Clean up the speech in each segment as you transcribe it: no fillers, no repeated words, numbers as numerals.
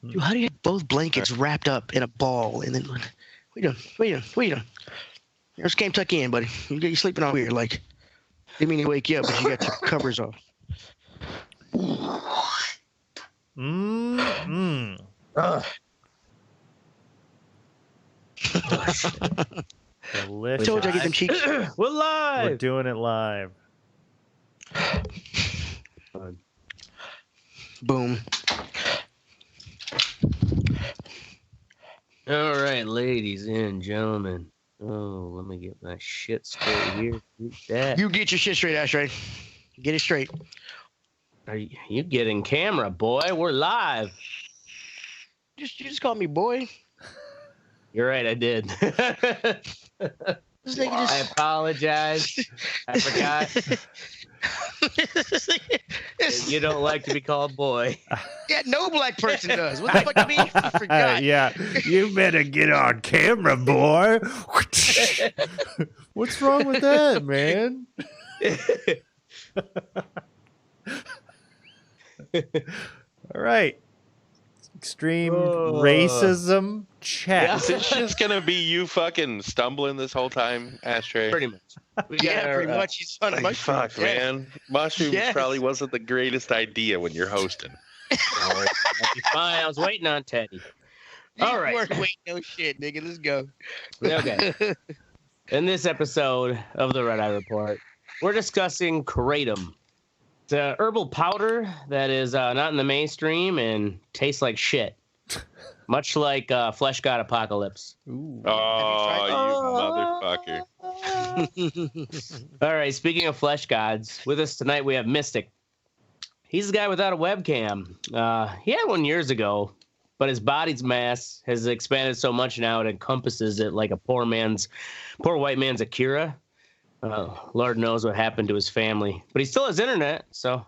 Dude, how do you have both blankets wrapped up in a ball and then what are you doing? Just came tuck in, buddy. You're sleeping all weird. Like, didn't mean to wake you up, but you got your covers off. Delicious. Told you I get them cheeks. We're live. We're doing it live. Boom. All right, ladies and gentlemen. Oh, let me get my shit straight here. That. You get your shit straight, Ashtray. Get it straight. Are you getting camera, boy? We're live. You just call me boy. You're right, I did. This nigga just... I apologize. I forgot. You don't like to be called boy. Yeah, no black person does. What the fuck you mean? I forgot. Yeah, you better get on camera, boy. What's wrong with that, man? All right. Extreme racism check. Is it just gonna be you fucking stumbling this whole time, Ashtray? Pretty much. Pretty much. He's on a Like, mushroom. fuck, man. Mushrooms Yes. probably wasn't the greatest idea when you're hosting. All right, that'll be fine. I was waiting on Teddy. All right. You weren't waiting no shit, nigga. Let's go. Okay. In this episode of the Red Eye Report, we're discussing kratom. It's a herbal powder that is not in the mainstream and tastes like shit. Much like Flesh God Apocalypse. Ooh. Oh, you motherfucker. All right, speaking of Flesh Gods, with us tonight we have Mystic. He's the guy without a webcam. He had one years ago, but his body's mass has expanded so much now it encompasses it like a poor white man's Akira. Lord knows what happened to his family. But he still has internet, so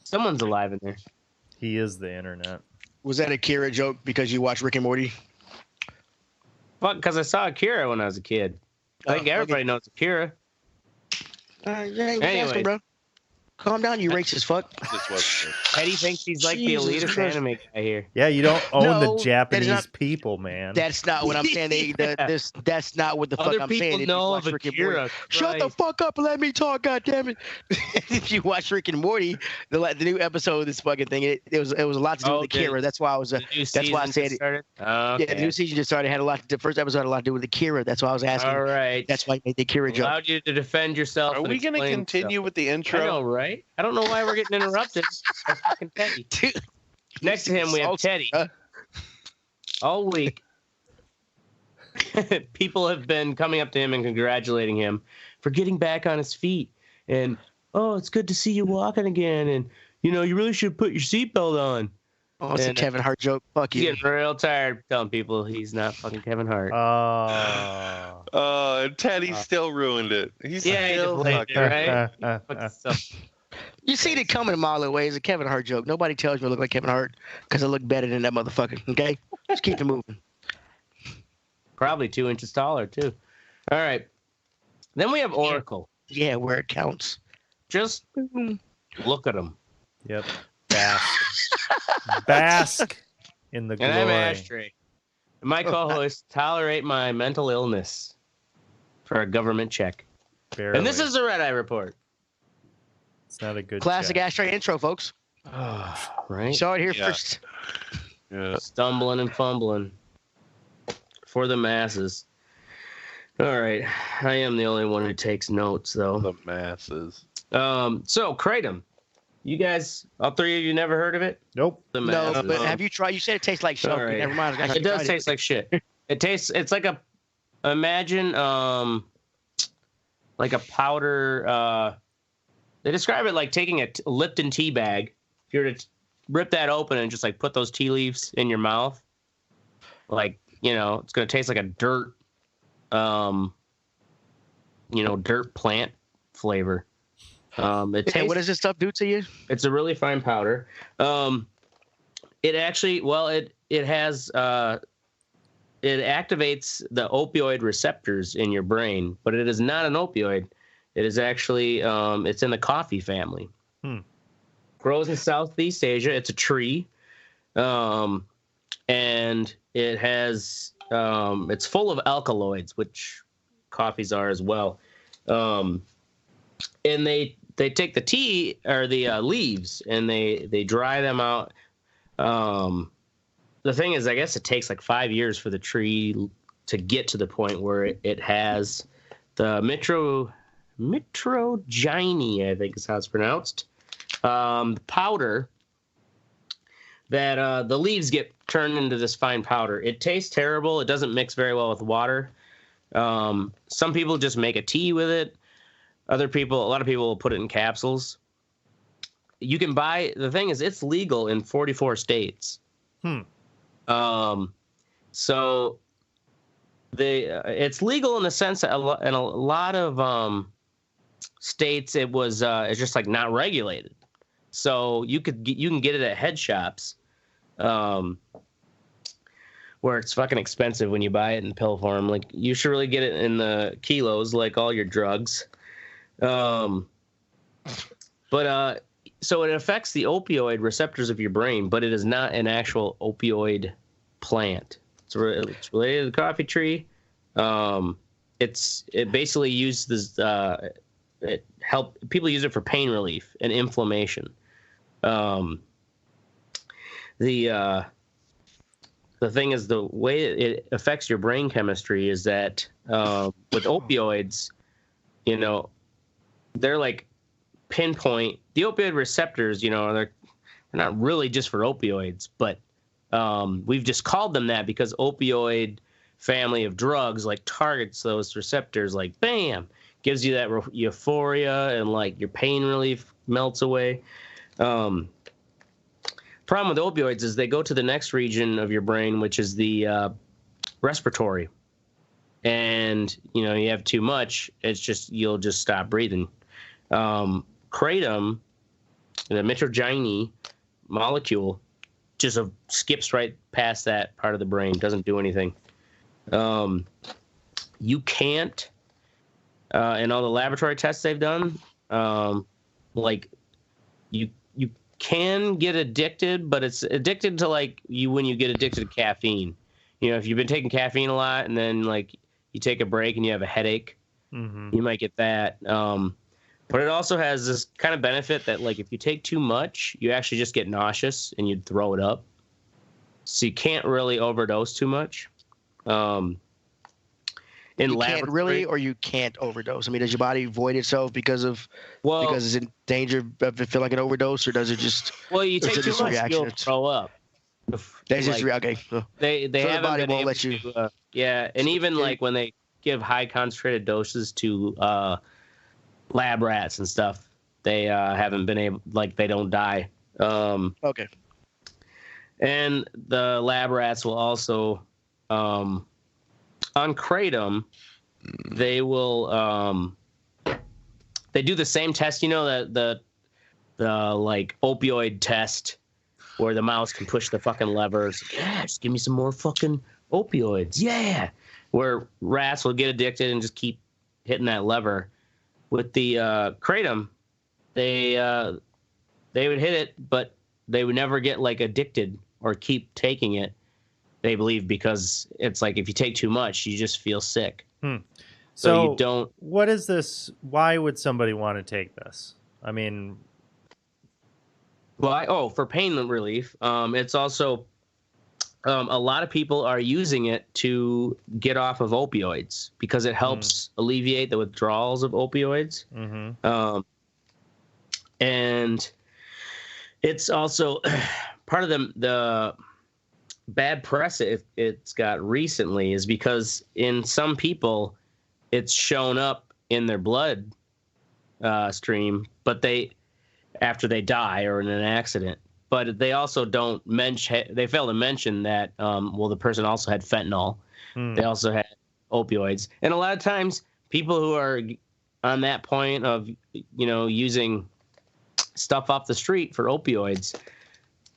someone's alive in there. He is the internet. Was that a Kira joke because you watch Rick and Morty? Fuck, because I saw Akira when I was a kid. I think everybody knows Akira. Anyway, bro. Calm down, you racist fuck. This was Teddy thinks he's like Jesus the elitist Christ. anime guy here. Yeah, you don't own No, the that is Japanese not- people, man. That's not what I'm saying. That's not what the fuck Other I'm people saying. If you know watch of Rick and Morty- Akira. Shut the Christ. fuck up and let me talk, goddammit. If you watch Rick and Morty, the new episode of this fucking thing, it was a lot to do with Akira. That's why I was. The new That's why I season said just it. started? Okay. Yeah, the new season just started. Had a lot. The first episode had a lot to do with Akira. That's why I was asking. All right. That's why I made the Akira joke. Allowed you to defend yourself. Are and we going to explain continue with the stuff. intro? I know, right? I don't know why we're getting interrupted. That's fucking Teddy. Dude, Next to him, we have Teddy. All week, people have been coming up to him and congratulating him for getting back on his feet. And, oh, it's good to see you walking again. And, you know, you really should put your seatbelt on. Oh, it's a And, Kevin Hart joke. Fuck He's you. getting real tired of telling people he's not fucking Kevin Hart. Oh. Teddy still ruined it. He's Yeah, he still deflated fucking... it, right? Fucking stuff. You see it coming a mile away. It's a Kevin Hart joke. Nobody tells me I look like Kevin Hart because I look better than that motherfucker. Okay, just keep it moving. Probably 2 inches taller, too. All right. Then we have Oracle. Yeah, where it counts. Just look at him. Yep. Bask in the glory. And I'm Ashtray. And my co-host tolerate my mental illness for a government check. Barely. And this is the Red Eye Report. It's not a good Classic check. Ashtray intro, folks. Right? Saw it here Yeah. first. Yeah. Stumbling and fumbling for the masses. All right. I am the only one who takes notes, though. The masses. So, Kratom. You guys, all three of you never heard of it? Nope. The No, masses. but have you tried? You said it tastes like soap. All right. Never mind. I It does taste like shit. It's like imagine like a powder. They describe it like taking a Lipton tea bag. If you were to rip that open and just like put those tea leaves in your mouth, like, you know, it's going to taste like a dirt, dirt plant flavor. It tastes, what does this stuff do to you? It's a really fine powder. It actually, it has, it activates the opioid receptors in your brain, but it is not an opioid. It is actually, it's in the coffee family. Grows in Southeast Asia. It's a tree. And it has it's full of alkaloids, which coffees are as well. And they take the tea or the leaves and they dry them out. The thing is, I guess it takes like 5 years for the tree to get to the point where it has the mitrogyny, I think is how it's pronounced. Powder that the leaves get turned into this fine powder. It tastes terrible. It doesn't mix very well with water. Some people just make a tea with it. A lot of people will put it in capsules. You can buy, the thing is, it's legal in 44 states. So it's legal in the sense that in a lot of states it's just like not regulated. So you can get it at head shops, where it's fucking expensive when you buy it in pill form. Like you should really get it in the kilos, like all your drugs. So it affects the opioid receptors of your brain, but it is not an actual opioid plant. It's related to the coffee tree. It basically uses people use it for pain relief and inflammation. The thing is, the way it affects your brain chemistry is that with opioids, they're like pinpoint. The opioid receptors, they're not really just for opioids, but we've just called them that because opioid family of drugs like targets those receptors, like bam, gives you that euphoria and like your pain relief melts away. Problem with opioids is they go to the next region of your brain, which is the respiratory, and you have too much, you'll just stop breathing. Kratom, the mitrogyny molecule, just skips right past that part of the brain, doesn't do anything. You can't, in all the laboratory tests they've done, like you can get addicted, but it's addicted to like when you get addicted to caffeine. If you've been taking caffeine a lot and then like you take a break and you have a headache, you might get that. But it also has this kind of benefit that like if you take too much, you actually just get nauseous and you'd throw it up. So you can't really overdose too much. You can't really, or you can't overdose. I mean, does your body void itself because it's in danger of it feel like an overdose, or does it just? Well, you take too much, you'll throw up. That's just okay. They haven't body been able let you. And even like when they give high concentrated doses to lab rats and stuff, they haven't been able, like they don't die. Okay. And the lab rats will also, on kratom, they will they do the same test, the like opioid test where the mouse can push the fucking levers. Yeah, just give me some more fucking opioids. Yeah. Where rats will get addicted and just keep hitting that lever. With the kratom, they would hit it, but they would never get like addicted or keep taking it. They believe because it's like if you take too much, you just feel sick. So you don't. What is this? Why would somebody want to take this? I mean, for pain relief. It's also a lot of people are using it to get off of opioids because it helps alleviate the withdrawals of opioids. And it's also part of the bad press it's got recently is because in some people it's shown up in their blood stream, but after they die or in an accident. But they also don't mention. They fail to mention that. The person also had fentanyl. They also had opioids, and a lot of times people who are on that point of using stuff off the street for opioids,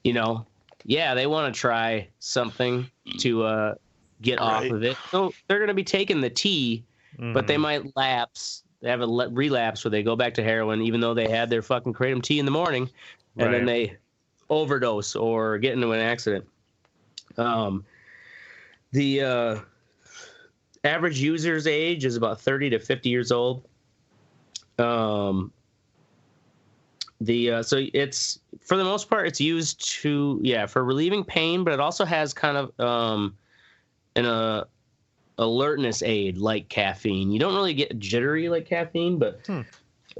they want to try something to get off of it. So they're going to be taking the tea, but they might lapse have a relapse where they go back to heroin, even though they had their fucking kratom tea in the morning, and then they overdose or get into an accident. The average user's age is about 30 to 50 years old. So it's, for the most part, it's used for relieving pain, but it also has kind of an alertness aid like caffeine. You don't really get jittery like caffeine, but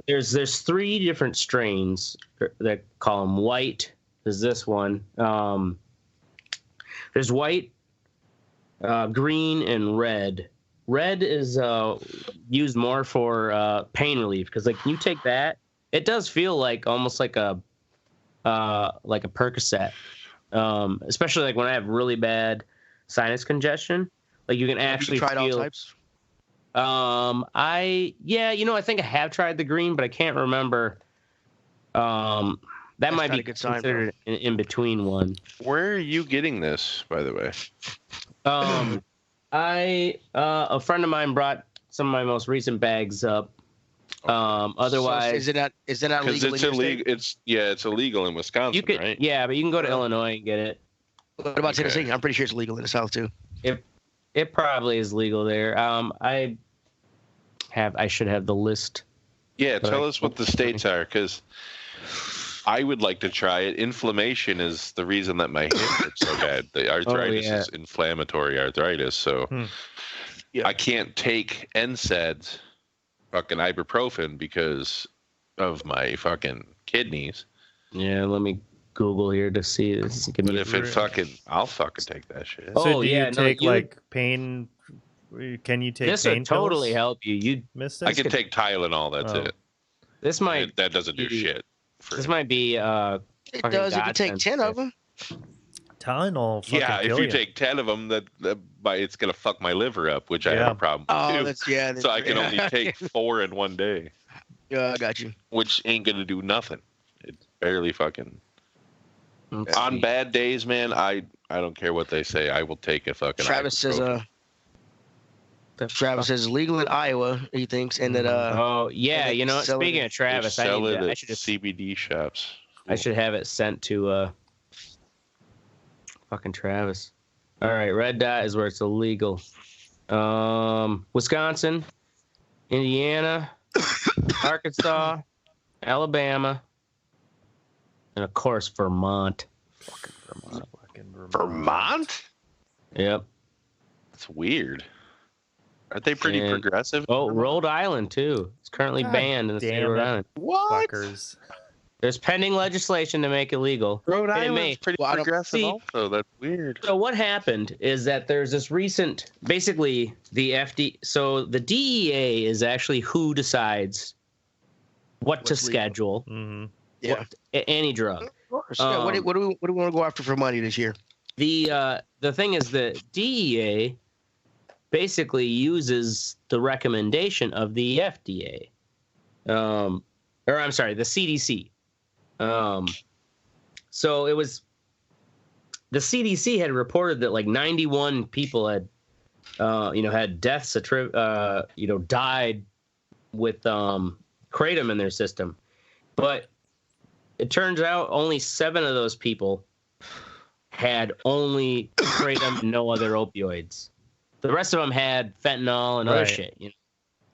there's 3 different strains that call them white. There's this one. There's white, green, and red. Red is used more for pain relief, because like you take that, it does feel like almost like a Percocet, especially like when I have really bad sinus congestion. Like you can actually tried feel. all types? I think I have tried the green, but I can't remember. That That's might not be a good sign, considered an in-between one. Where are you getting this, by the way? A friend of mine brought some of my most recent bags up. Otherwise, So is it not Because legal? it's illegal. It's illegal in Wisconsin, you could, right? yeah, but you can go to Illinois and get it. What about Tennessee? I'm pretty sure it's legal in the South too. It probably is legal there. I should have the list. Yeah, tell us what the states are, because I would like to try it. Inflammation is the reason that my hip hurts so bad. The arthritis is inflammatory arthritis, so I can't take NSAIDs, fucking ibuprofen, because of my fucking kidneys. Yeah, let me Google here to see this. But if I'll fucking take that shit. So do you take like pain? Can you take this pain would totally pills? help you. I can take Tylenol. That's it. This might that doesn't do shit. This might be It does if you take 10 of them. Tylenol. Yeah, if you take 10 of them, it's gonna fuck my liver up, which I have a problem with too. So I can only take 4 in one day. Yeah, I got you. Which ain't gonna do nothing. It barely fucking. On bad days, man, I don't care what they say. I will take a fucking. Travis says it's legal in Iowa, he thinks, and that speaking of Travis, I should just CBD shops. I should have it sent to fucking Travis. All right, red dot is where it's illegal. Wisconsin, Indiana, Arkansas, Alabama, and of course Vermont. Fucking Vermont. Vermont? Yep. That's weird. Aren't they pretty progressive? Oh, Rhode Island too. It's currently banned in the state of Rhode Island. What? Fuckers. There's pending legislation to make it legal. Rhode Island's pretty progressive also. That's weird. So what happened is that there's this recent, basically so the DEA is actually who decides what to schedule. Mm-hmm. Yeah. Any drug. Of course. What do we want to go after for money this year? The thing is the DEA basically uses the recommendation of the FDA. The CDC. So it was the CDC had reported that like 91 people had had deaths died with kratom in their system, but it turns out only 7 of those people had only kratom, no other opioids. The rest of them had fentanyl and other shit.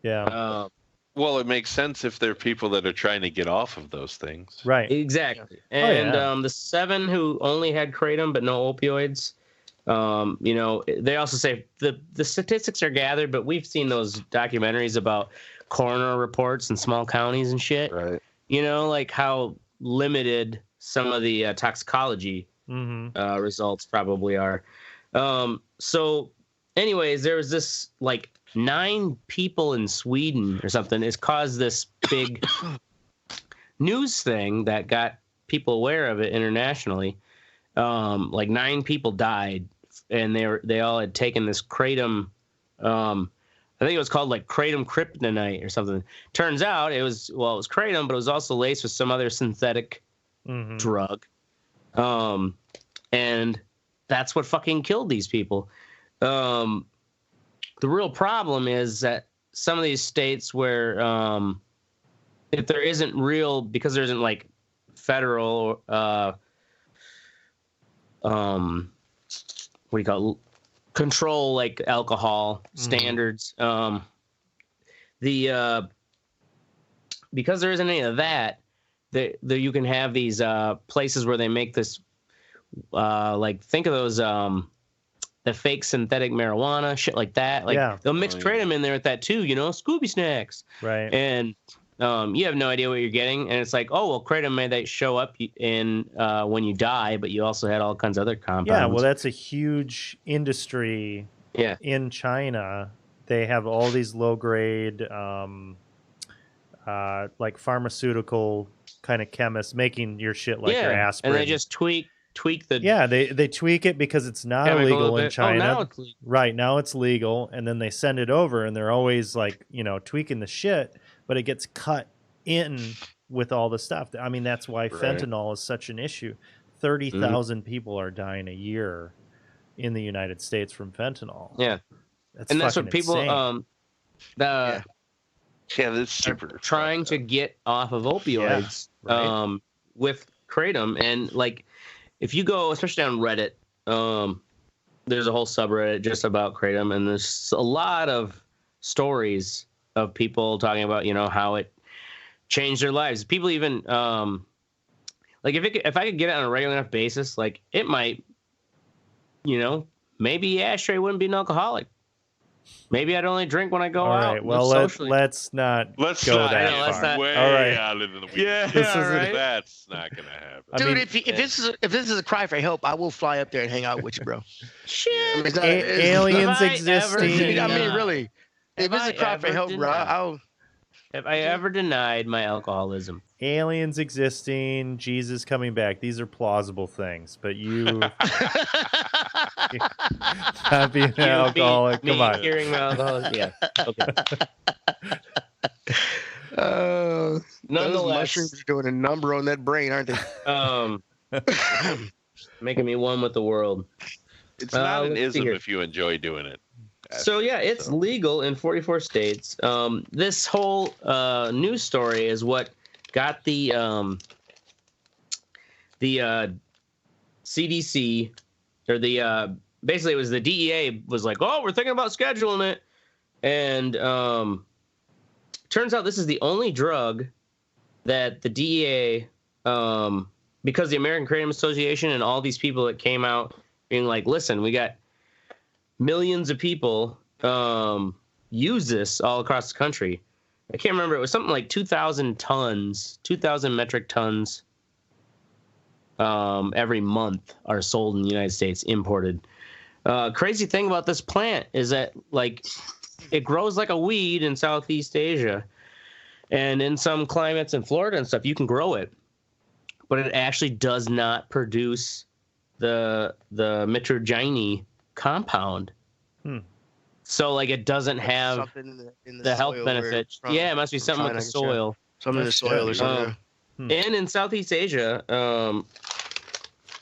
Yeah. Well, it makes sense if they're people that are trying to get off of those things. Right. Exactly. And the 7 who only had kratom but no opioids, they also say the statistics are gathered, but we've seen those documentaries about coroner reports in small counties and shit. Right. Like how limited some of the toxicology results probably are. So anyways, there was this like 9 people in Sweden or something. It's caused this big news thing that got people aware of it internationally. Like 9 people died, and they all had taken this kratom. I think it was called like kratom kryptonite or something. Turns out it was kratom, but it was also laced with some other synthetic drug. And that's what fucking killed these people. The real problem is that some of these states where if there isn't real, because there isn't like federal what do you call it? Control, like alcohol standards. Because there isn't any of that, you can have these places where they make this like, think of those the fake synthetic marijuana shit like that. Like they'll mix kratom in there with that too, Scooby snacks. Right. And you have no idea what you're getting, and it's like, oh well, kratom made that show up in when you die, but you also had all kinds of other compounds. Yeah, well, that's a huge industry. Yeah. In China, they have all these low grade, like pharmaceutical kind of chemists making your shit like your aspirin, and they just tweak the. Yeah, they tweak it because it's not illegal in China. Now it's legal. Right, now it's legal, and then they send it over, and they're always like, tweaking the shit. But it gets cut in with all the stuff. I mean, that's why fentanyl is such an issue. 30,000 people are dying a year in the United States from fentanyl. Yeah. That's what people that's super trying to get off of opioids with kratom. And like, if you go, especially on Reddit, there's a whole subreddit just about kratom, and there's a lot of stories of people talking about, how it changed their lives. People even like, if I could get it on a regular enough basis, like, it might, maybe Ashtray wouldn't be an alcoholic. Maybe I'd only drink when I go out. All right, well, let's not go that far. Way all right. out into the weeds. That's not gonna happen. Dude, if this is a cry for help, I will fly up there and hang out with you, bro. Shit. Aliens existing. I mean, really. If it's a cry for help, bro, have I ever denied my alcoholism? Aliens existing, Jesus coming back. These are plausible things, but you not being an alcoholic. Come on. Hearing my alcoholism. Yeah. Okay. Those mushrooms are doing a number on that brain, aren't they? Making me one with the world. It's not an ism if you enjoy doing it. So yeah, it's legal in 44 states. This whole news story is what got the CDC, or the basically it was the DEA was like, oh, we're thinking about scheduling it, and turns out this is the only drug that the DEA, because the American Kratom Association and all these people that came out being like, listen, we got millions of people use this all across the country. I can't remember. It was something like 2,000 metric tons every month are sold in the United States, imported. Crazy thing about this plant is that, like, it grows like a weed in Southeast Asia. And in some climates in Florida and stuff, you can grow it. But it actually does not produce the mitragynine compound. So, like, it doesn't have in the health benefits. Yeah, it must be something with the soil. Something in the soil or something. And in Southeast Asia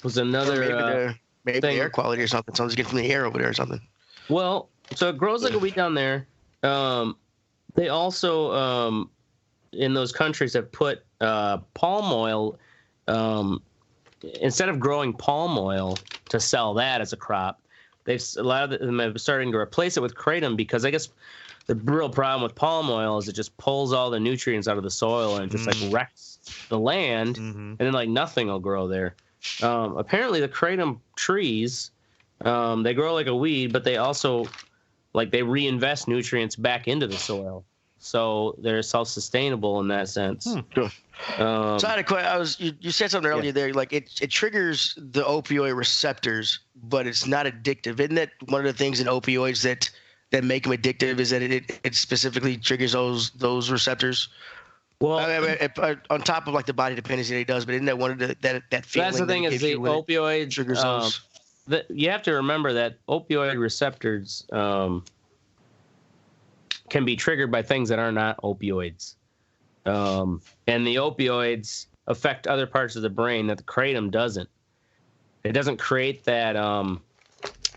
was another maybe the air quality or something. Something's getting from the air over there or something. Well, so it grows like a weed down there. They also, in those countries, have put palm oil. Instead of growing palm oil to sell that as a crop, a lot of them have started to replace it with kratom, because I guess the real problem with palm oil is it just pulls all the nutrients out of the soil and just like wrecks the land, and then like nothing will grow there. Apparently the kratom trees, they grow like a weed, but they also they reinvest nutrients back into the soil. So they're self-sustainable in that sense. So I had a question. You said something earlier there, like it triggers the opioid receptors, but it's not addictive. Isn't that one of the things in opioids that make them addictive, is that it specifically triggers those receptures? Well, I mean, on top of like the body dependency that it does, but isn't that one of that feeling? That's the thing, is the opioid triggers those. You have to remember that opioid receptors can be triggered by things that are not opioids. And the opioids affect other parts of the brain that the kratom doesn't. It doesn't create that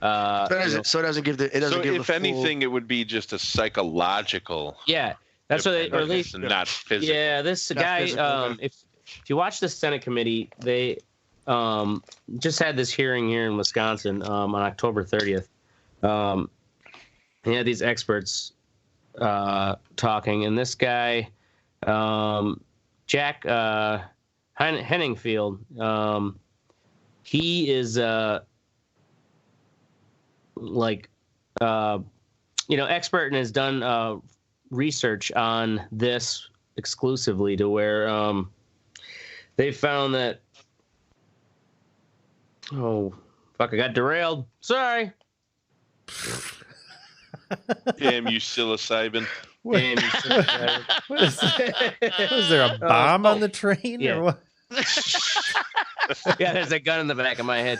So it doesn't give the. It doesn't so give if the anything, it would be just a psychological. Yeah, that's what they, or at least not physical. Yeah, this guy. If you watch the Senate committee, they just had this hearing here in Wisconsin on October 30th. He had these experts talking, and this guy, Jack Henningfield, he is expert and has done research on this exclusively to where they found that. Oh, fuck! I got derailed. Sorry. Damn you, psilocybin. What is there a bomb on the train or what? Yeah, there's a gun in the back of my head.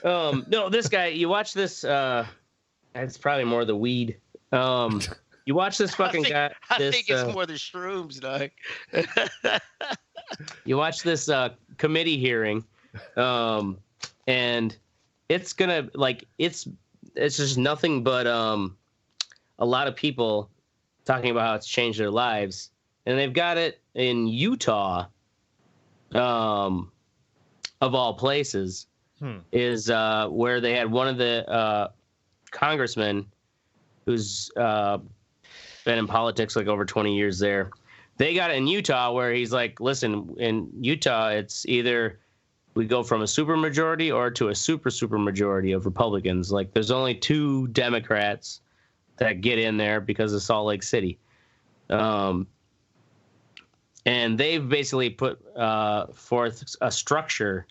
No, this guy. You watch this. It's probably more the weed. You watch this fucking guy. I think it's more the shrooms, dog. You watch this committee hearing, and it's gonna it's just nothing but a lot of people talking about how it's changed their lives, and they've got it in Utah, of all places, is where they had one of the congressmen who's been in politics like over 20 years there. They got it in Utah where he's like, listen, in Utah, it's either we go from a supermajority or to a super majority of Republicans. Like there's only 2 Democrats that get in there because of Salt Lake City. And they've basically put forth a structure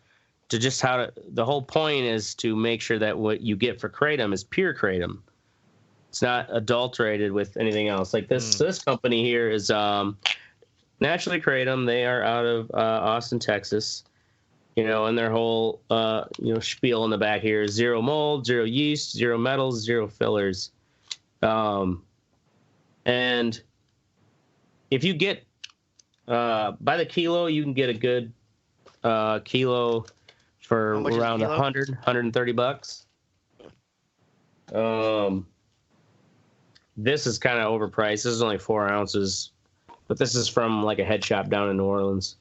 to just the whole point is to make sure that what you get for kratom is pure kratom. It's not adulterated with anything else. Like this company here is Naturally Kratom. They are out of Austin, Texas. And their whole spiel in the back here is 0 mold, 0 yeast, 0 metals, 0 fillers. And if you get by the kilo, you can get a good kilo for around $130. This is kind of overpriced. This is only 4 ounces, but this is from like a head shop down in New Orleans.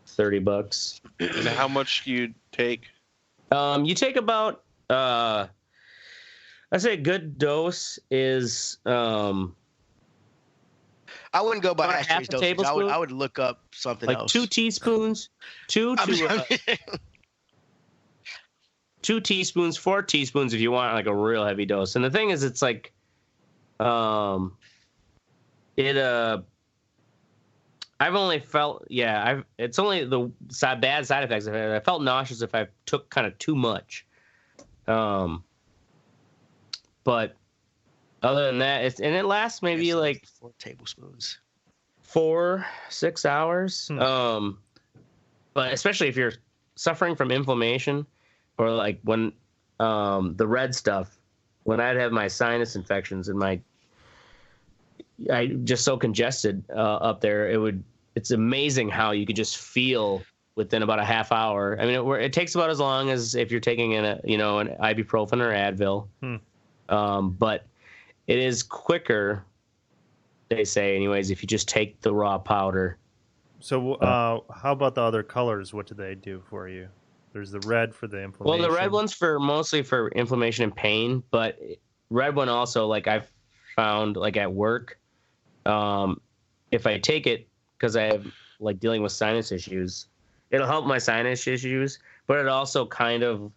$30. And how much do you take? You take about I say a good dose is I wouldn't go by half a tablespoon. I would look up something like else. 2 teaspoons, 2 teaspoons, 4 teaspoons if you want like a real heavy dose. And the thing is, it's like, I've only felt, it's only the bad side effects. I felt nauseous if I took kind of too much. But other than that, it lasts maybe like 4 tablespoons, 4-6 hours. But especially if you're suffering from inflammation, or like when the red stuff, when I'd have my sinus infections and I just so congested up there, it's amazing how you could just feel within about a half hour. I mean, it takes about as long as if you're taking an ibuprofen or Advil. But it is quicker, they say, anyways, if you just take the raw powder. So how about the other colors? What do they do for you? There's the red for the inflammation. Well, the red one's mostly for inflammation and pain, but red one also, like I've found, like at work, if I take it, because I have like dealing with sinus issues, it'll help my sinus issues, but it also kind of,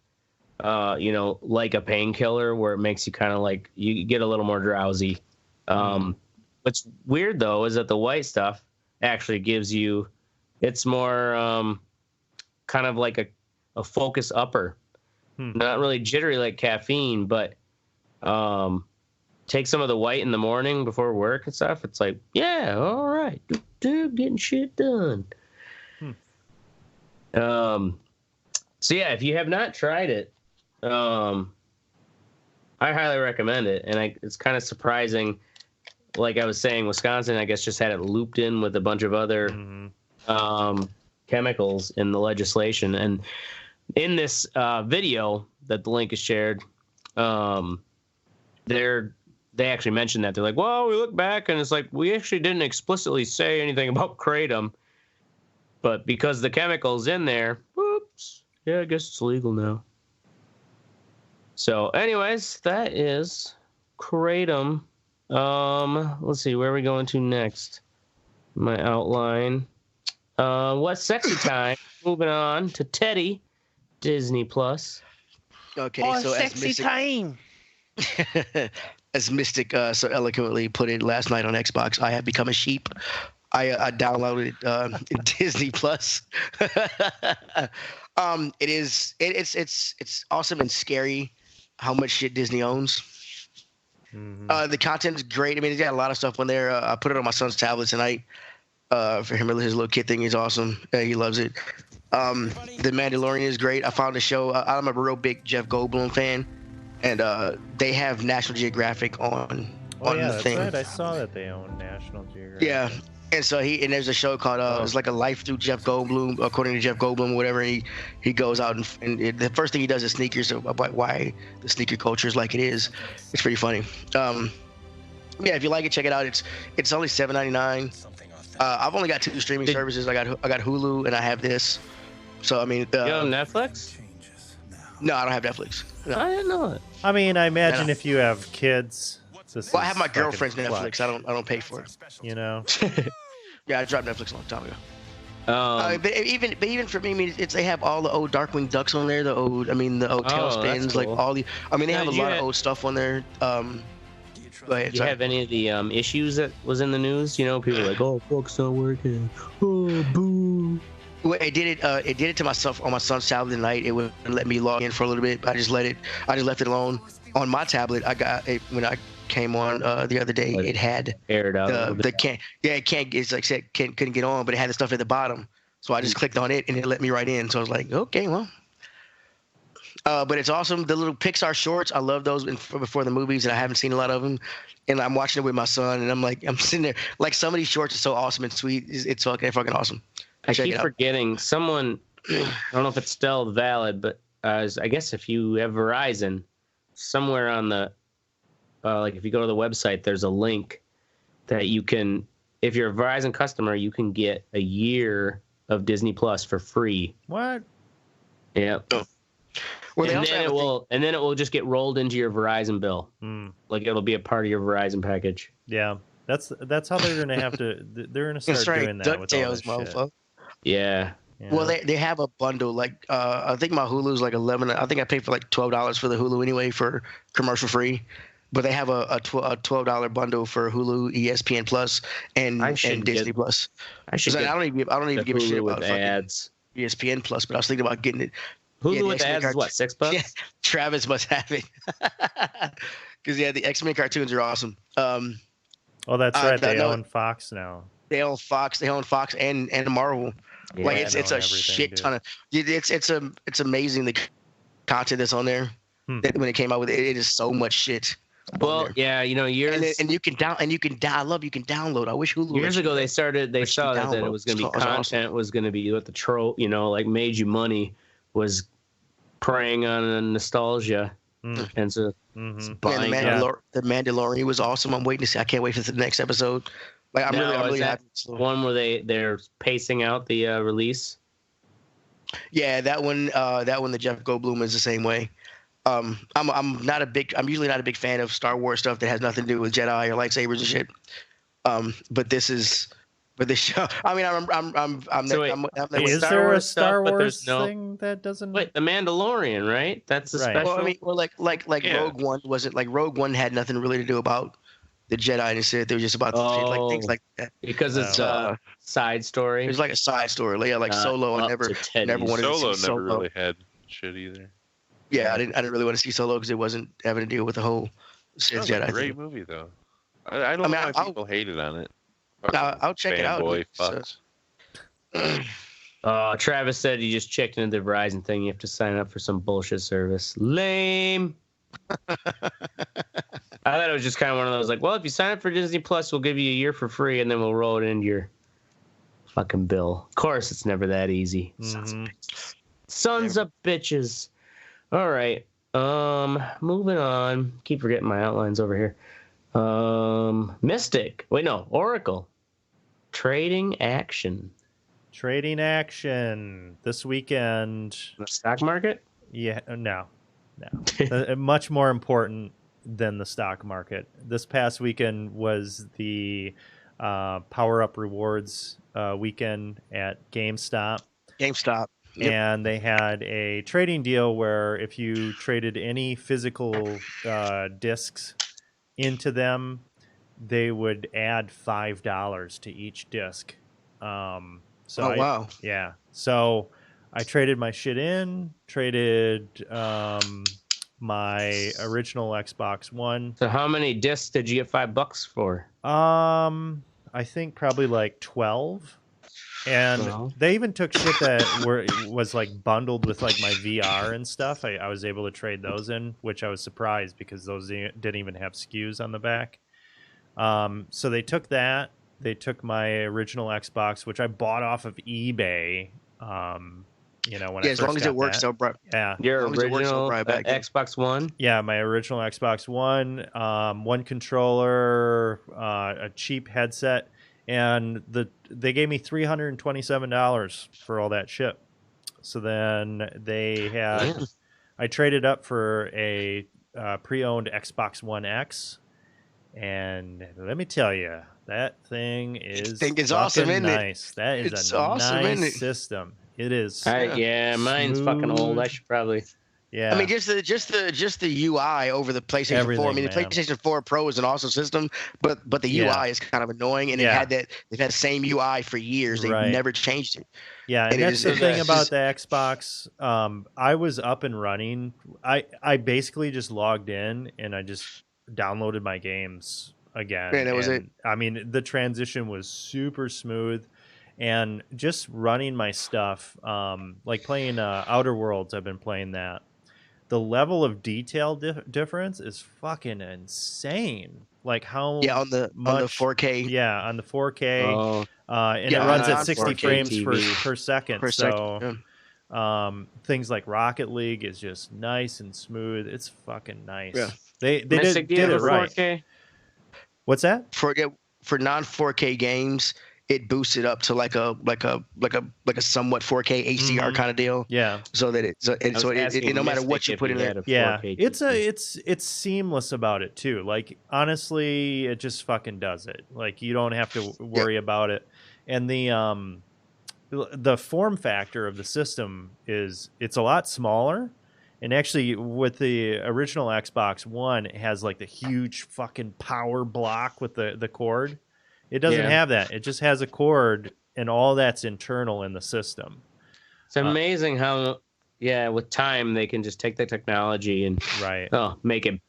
like a painkiller where it makes you kind of like, you get a little more drowsy. What's weird though is that the white stuff actually gives you, it's more kind of like a focus upper. Not really jittery like caffeine, but take some of the white in the morning before work and stuff. It's like, yeah, all right, getting shit done. So yeah, if you have not tried it, I highly recommend it. And it's kind of surprising. Like I was saying, Wisconsin, I guess, just had it looped in with a bunch of other chemicals in the legislation. And in this video that the link is shared, they actually mentioned that. They're like, well, we look back and it's like, we actually didn't explicitly say anything about kratom, but because the chemical's in there, whoops, yeah, I guess it's legal now. So anyways, that is kratom. Let's see, where are we going to next? My outline. What's sexy time? Moving on to Teddy, Disney Plus. Okay, oh, so sexy time. As Mystic so eloquently put it last night on Xbox, I have become a sheep. I downloaded Disney Plus. It's awesome and scary how much shit Disney owns. Mm-hmm. The content's great. I mean, it's got a lot of stuff on there. I put it on my son's tablet tonight for him. His little kid thing is awesome. He loves it. The Mandalorian is great. I found a show. I'm a real big Jeff Goldblum fan, and they have National Geographic on the thing. That's right. I saw that they own National Geographic. Yeah. And so there's a show called it's like a life through Jeff Goldblum, according to Jeff Goldblum, or whatever. He goes out and the first thing he does is sneakers, about why the sneaker culture is like it is. It's pretty funny. Yeah, if you like it, check it out. It's only $7.99. I've only got 2 streaming services. I got Hulu and I have this. So I mean, you on Netflix? No, I don't have Netflix. No. I didn't know it. I mean, I imagine if you have kids. Well, I have my girlfriend's Netflix. I don't pay for it. You know. Yeah, I dropped Netflix a long time ago. But even for me, I mean, they have all the old Darkwing Ducks on there. The old Tailspins, cool. Like all the. I mean, they have a lot of old stuff on there. Go ahead. Do you have any of the issues that was in the news? You know, people are like, "Oh, fuck's not working." Oh, boo. Well, it did it to myself on my son's tablet tonight. It wouldn't let me log in for a little bit. I just left it alone. On my tablet, I got it when I came on the other day. It had aired out. It's like said couldn't get on, but it had the stuff at the bottom. So I just clicked on it and it let me right in. So I was like, okay, well. But it's awesome. The little Pixar shorts, I love those before the movies, and I haven't seen a lot of them. And I'm watching it with my son, and I'm sitting there like some of these shorts are so awesome and sweet. It's fucking awesome. I keep forgetting someone. I don't know if it's still valid, but I guess if you have Verizon, somewhere on the like if you go to the website, there's a link that you can, if you're a Verizon customer, you can get a year of Disney Plus for free. What? Yeah. Oh. Well, and then it will just get rolled into your Verizon bill. Like it'll be a part of your Verizon package. Yeah, that's how they're gonna have to. They're gonna start doing that with all this shit. Yeah. Well, they have a bundle. Like I think my Hulu's like $11. I think I paid for like $12 for the Hulu anyway for commercial free. But they have a $12 bundle for Hulu, ESPN Plus, and Disney Plus. I don't even give a shit about ads. ESPN Plus, but I was thinking about getting it. Hulu with ads is what, $6? Yeah, Travis must have it. Because the X-Men cartoons are awesome. Oh, that's right. They own Fox now. They own Fox. They own Fox and Marvel. Yeah, like it's a shit ton of. It's amazing the content that's on there. That when it came out with it is so much shit. Well, yeah, you know, and you can download. I wish Hulu. Years ago, they saw that it was going to be content was going to be what the trope, you know, like made you money, was preying on nostalgia, and so buying. The Mandalorian was awesome. I'm waiting to see. I can't wait for the next episode. Like I'm really happy. One where they're pacing out the release. Yeah, that one. The Jeff Goldblum is the same way. I'm usually not a big fan of Star Wars stuff that has nothing to do with Jedi or lightsabers and shit. But this show. I mean, is there a Star Wars thing that doesn't? Wait, the Mandalorian, right? That's the special. Well, I mean, like Rogue One wasn't like Rogue One had nothing really to do about the Jedi and Sith. It was just about things like that. Because it's a side story. It was like a side story. Like Solo. I never wanted to see Solo. Never really had shit either. Yeah, I didn't really want to see Solo because it wasn't having to deal with the whole Sith Jedi. Great movie though. I don't know why people hated on it. I'll check it out. Fanboy fucks. Travis said he just checked into the Verizon thing. You have to sign up for some bullshit service. Lame. I thought it was just kind of one of those like, well, if you sign up for Disney Plus, we'll give you a year for free, and then we'll roll it into your fucking bill. Of course, it's never that easy. Sons of bitches. All right. Moving on. Keep forgetting my outlines over here. Mystic. Wait, no. Oracle. Trading action. Trading action this weekend. The stock market? Yeah, no. Much more important than the stock market. This past weekend was the Power Up Rewards weekend at GameStop. Yep. And they had a trading deal where if you traded any physical discs into them, they would add $5 to each disc. Wow. Yeah. So I traded my shit in, traded my original Xbox One. So how many discs did you get $5 for? I think probably like 12. And they even took shit that was like bundled with like my VR and stuff. I was able to trade those in, which I was surprised because those didn't even have SKUs on the back. So they took that. They took my original Xbox, which I bought off of eBay. When I first as long as it works, so bright. Yeah, your original Xbox One. Yeah, my original Xbox One, one controller, a cheap headset. And they gave me $327 for all that shit. So then I traded up for a pre-owned Xbox One X, and let me tell you, that thing is awesome, isn't nice. It? That is a awesome, nice system. It is. Yeah, mine's fucking old. I should probably. Yeah. I mean, just the UI over the PlayStation 4. I mean, the PlayStation 4 Pro is an awesome system, but the UI is kind of annoying, and they've had the same UI for years. They've never changed it. Yeah, and that's the thing about the Xbox. I was up and running. I basically just logged in and I just downloaded my games again. And that was it. I mean, the transition was super smooth. And just running my stuff, like playing Outer Worlds, I've been playing that. The level of detail difference is fucking insane. Like how on the 4K. Yeah, on the 4K. And it runs at 60 frames per second. Things like Rocket League is just nice and smooth. It's fucking nice. Yeah. They did it right. 4K? What's that? For non 4K games, it boosts it up to like a somewhat 4K HDR kind of deal. Yeah. So that it no matter what you put in there. Yeah. It's seamless about it too. Like honestly, it just fucking does it. Like you don't have to worry about it. And the form factor of the system is it's a lot smaller. And actually with the original Xbox One, it has like the huge fucking power block with the cord. It doesn't have that. It just has a cord, and all that's internal in the system. It's amazing how, with time they can just take the technology and make it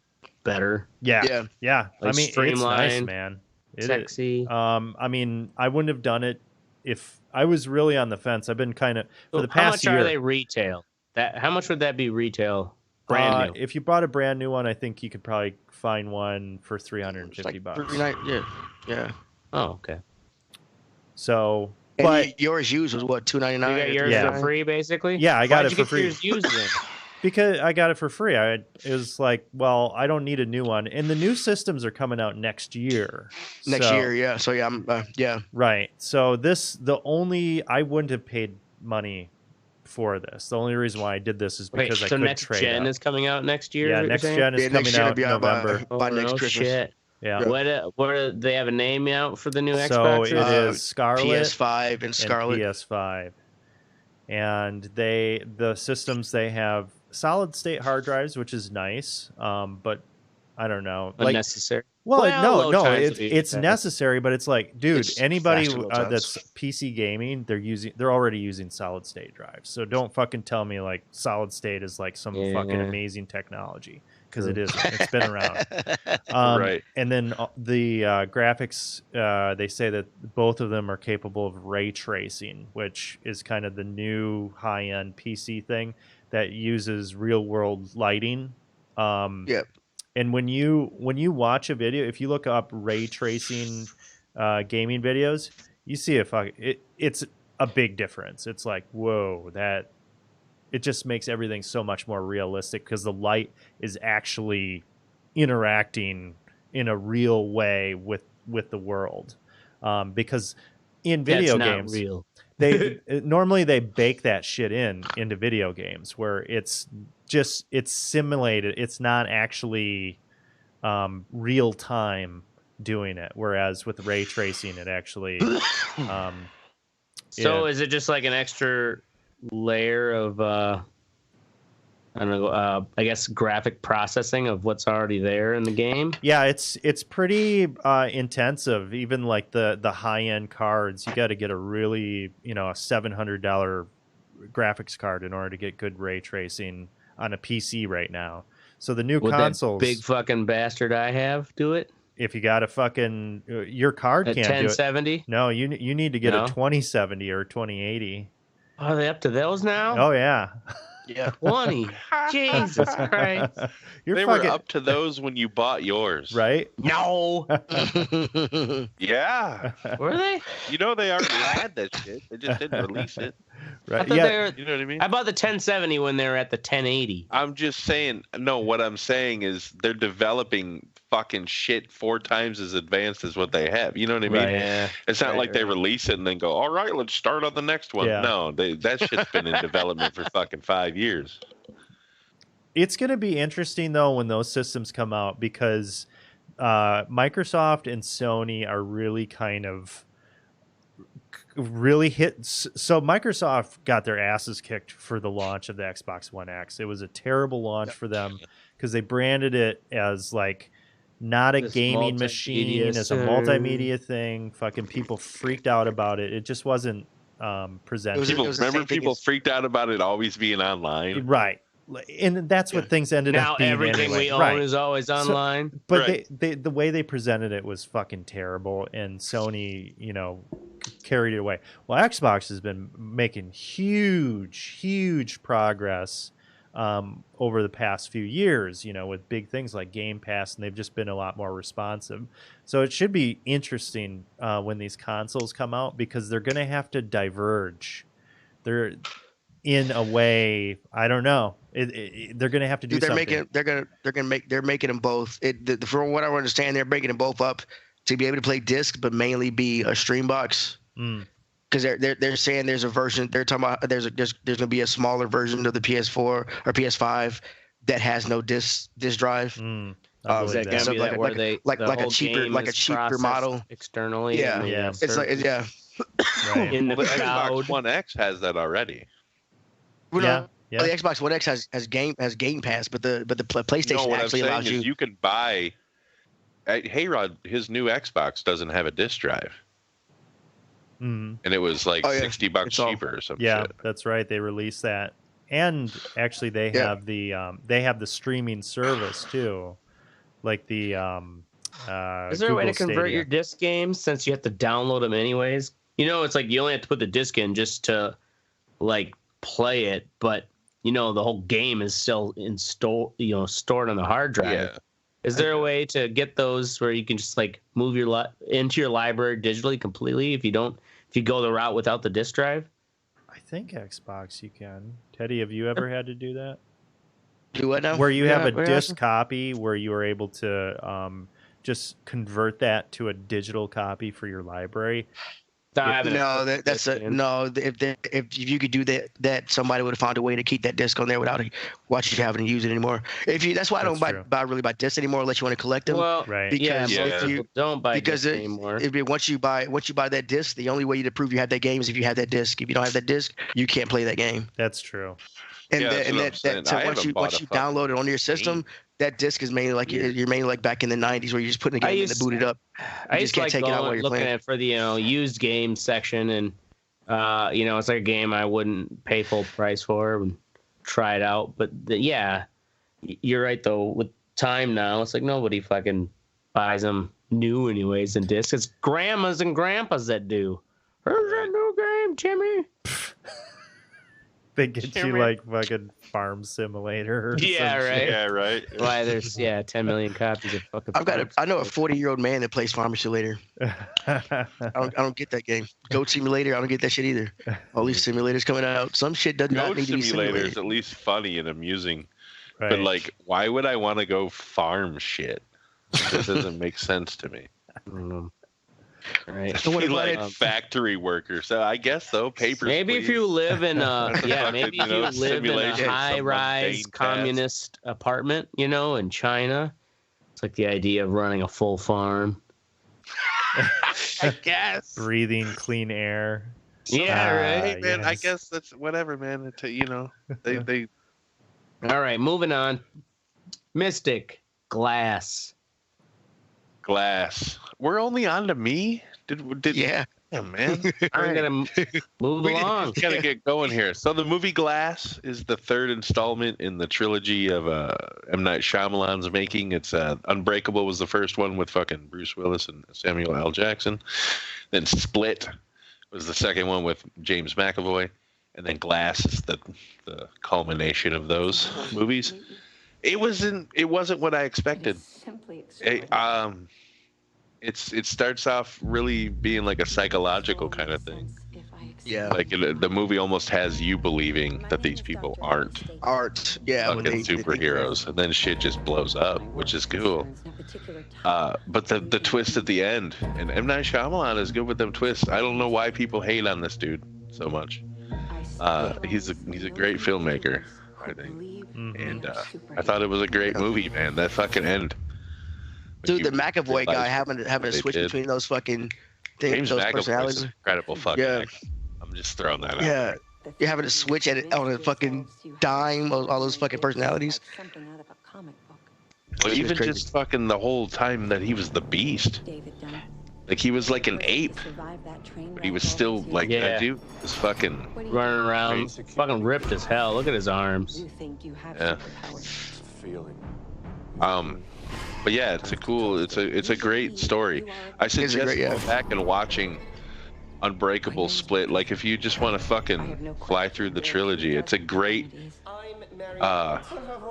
better. Yeah. Like I mean, streamlined, it's nice, man. Sexy. I mean, I wouldn't have done it if I was really on the fence. I've been kind of for the past year. How much are they retail? How much would that be retail? Brand new. If you bought a brand new one, I think you could probably find one for $350. Yeah. Oh, okay. So, but yours used was what, $299? You got yours for free, basically. Yeah, I got it for free. Yours used then? Because I got it for free. It was like, well, I don't need a new one, and the new systems are coming out next year. Next year, yeah. So yeah, Right. So I wouldn't have paid money for this. The only reason why I did this is because I could trade. So next gen is coming out next year. Yeah, next gen is coming out in November. By next Christmas. Shit. Yeah. What they have a name out for the new Xbox? So it is Scarlet, PS5 and Scarlet. PS5. And the systems, they have solid state hard drives, which is nice. But I don't know. Unnecessary. Well, no, it's necessary, but it's like, dude, anybody that's PC gaming, they're already using solid state drives. So don't fucking tell me like solid state is like some fucking amazing technology. Because it isn't. It's been around. Right. And then the graphics, they say that both of them are capable of ray tracing, which is kind of the new high-end PC thing that uses real-world lighting. Yep. And when you watch a video, if you look up ray tracing gaming videos, you see it's a big difference. It's like, whoa, it just makes everything so much more realistic because the light is actually interacting in a real way with the world. Because in video games, real. they normally they bake that shit into video games where it's simulated. It's not actually real time doing it. Whereas with ray tracing, it actually. So is it just like an extra layer of I don't know, I guess graphic processing of what's already there in the game? Yeah, it's pretty intensive. Even like the high end cards, you got to get a really a $700 graphics card in order to get good ray tracing on a PC right now. So the new consoles, that big fucking bastard I have do it. If you got a fucking your card can't 1070? do it. No, you need to get a 2070 or 2080. Are they up to those now? Oh yeah. Yeah. 20. Jesus Christ. They were up to those when you bought yours. Right? No. Yeah. Were they? You know they already had that shit. They just didn't release it. Right. Yeah. You know what I mean? I bought the 1070 when they were at the 1080. I'm just saying, no, what I'm saying is they're developing fucking shit 4 times as advanced as what they have. You know what I mean? Right, yeah. It's not like they release it and then go, all right, let's start on the next one. Yeah. No, that shit's been in development for fucking 5 years. It's going to be interesting, though, when those systems come out because Microsoft and Sony are really kind of really hit. So Microsoft got their asses kicked for the launch of the Xbox One X. It was a terrible launch for them because they branded it as like not a gaming machine, as a multimedia thing. Fucking people freaked out about it. It just wasn't presented. Remember people freaked out about it always being online? Right. And that's what things ended up being. Now everything we own is always online. So, but the way they presented it was fucking terrible, and Sony, carried it away. Well, Xbox has been making huge progress over the past few years, with big things like Game Pass, and they've just been a lot more responsive. So it should be interesting when these consoles come out because they're going to have to diverge. They're in a way, I don't know. They're going to have to do something. They're making them both. From what I understand, they're breaking them both up to be able to play disc, but mainly be a stream box. Because they're saying there's a version. They're talking about there's going to be a smaller version of the PS4 or PS5 that has no disc drive. Is that going to be that where they like a cheaper model externally? Yeah. It's like Right. In the Xbox cloud. One X has that already. Yeah. The Xbox One X has Game Pass, but the PlayStation actually allows you. You can buy. Hey Rod, his new Xbox doesn't have a disc drive, and it was like $60 cheaper or something. Yeah, shit. that's right. They released that, and actually they have the streaming service too, like the. Is there a way to convert Stadia. your disc games since you have to download them anyways? It's like you only have to put the disc in just to like play it, but the whole game is still stored on the hard drive. Yeah. Is there a way to get those where you can just like move into your library digitally completely if you go the route without the disc drive? I think Xbox you can. Teddy, have you ever had to do that? Do what now? Where you have a disc copy where you are able to just convert that to a digital copy for your library. If you could do that somebody would have found a way to keep that disc on there without watching you having to use it anymore. That's why I don't buy discs anymore unless you want to collect them. Well, right. Because if you don't buy discs anymore. Once you buy that disc, the only way to prove you have that game is if you have that disc. If you don't have that disc, you can't play that game. That's true. Once you download it onto your system, that disc is mainly like you're mainly like back in the 90s where you're just putting the game in and boot it up. I just can't take it out while you're looking at for the used game section, and it's like a game I wouldn't pay full price for and try it out. But you're right though. With time now, it's like nobody fucking buys them new anyways in discs. It's grandmas and grandpas that do. Here's that new game, Jimmy. They get you like fucking Farm Simulator. Or Yeah, some right. shit. Yeah, right. Why there's 10 million copies of fucking. I know a 40-year-old man that plays Farm Simulator. I don't get that game. Goat Simulator, I don't get that shit either. All these simulators coming out. Some shit does not Goat need to be Simulator simulated. is at least funny and amusing. Right. But like, why would I want to go farm shit? This doesn't make sense to me. Right. So like factory worker. So I guess so. Papers. Maybe please. if you live in maybe if you live in a simulation, high-rise some mundane communist apartment, in China, it's like the idea of running a full farm. I guess. Breathing clean air. Yeah, right. Hey, man, yes. I guess that's whatever, man. They. All right, moving on. Mystic Glass. We're only on to me. Did Yeah. Yeah, man. I'm gonna move along. Gotta get going here. So the movie Glass is the third installment in the trilogy of M. Night Shyamalan's making. It's Unbreakable was the first one with fucking Bruce Willis and Samuel L. Jackson. Then Split was the second one with James McAvoy, and then Glass is the culmination of those movies. It wasn't what I expected. It starts off really being like a psychological kind of thing. Yeah. Like the movie almost has you believing that these people aren't fucking superheroes, and then shit just blows up, which is cool. But the twist at the end, and M. Night Shyamalan is good with them twists. I don't know why people hate on this dude so much. He's a great filmmaker, I think. And I thought it was a great movie, man. That fucking end. Dude, the McAvoy guy having to switch between those fucking things, James those McAvoy's personalities. incredible fucking Yeah. actor. I'm just throwing that out. Yeah. You're having to switch on a fucking dime, all those fucking personalities. Well, even just fucking the whole time that he was the Beast. Like, he was like an ape. But he was still like, that dude was fucking running around, fucking ripped as hell. Look at his arms. Yeah. But yeah, it's a great story. I suggest going back and watching Unbreakable, Split. Like, if you just want to fucking fly through the trilogy, it's a great.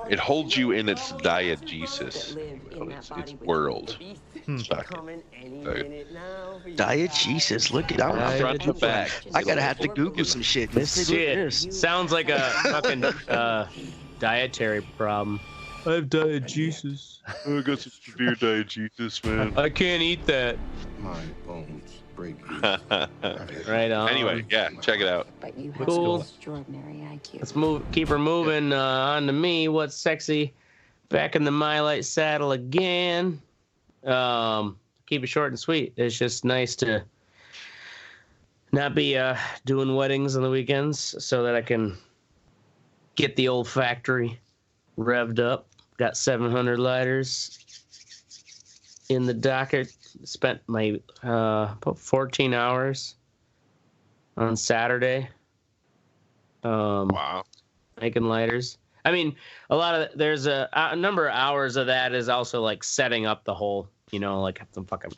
It holds you in its diegesis, its world. Diegesis, look at that. Front to back. I gotta have to Google some shit. Shit, sounds like a fucking dietary problem. I have diegesis. I got some severe diegesis, man. I can't eat that. My bones break. Right on. Anyway, yeah, check it out. Cool. Let's keep her moving on to me. What's sexy? Back in the My Light saddle again. Keep it short and sweet. It's just nice to not be doing weddings on the weekends so that I can get the old factory revved up. Got 700 lighters in the docket. Spent my about 14 hours on Saturday. Wow. Making lighters. I mean, there's a number of hours of that is also like setting up the whole, like have to fucking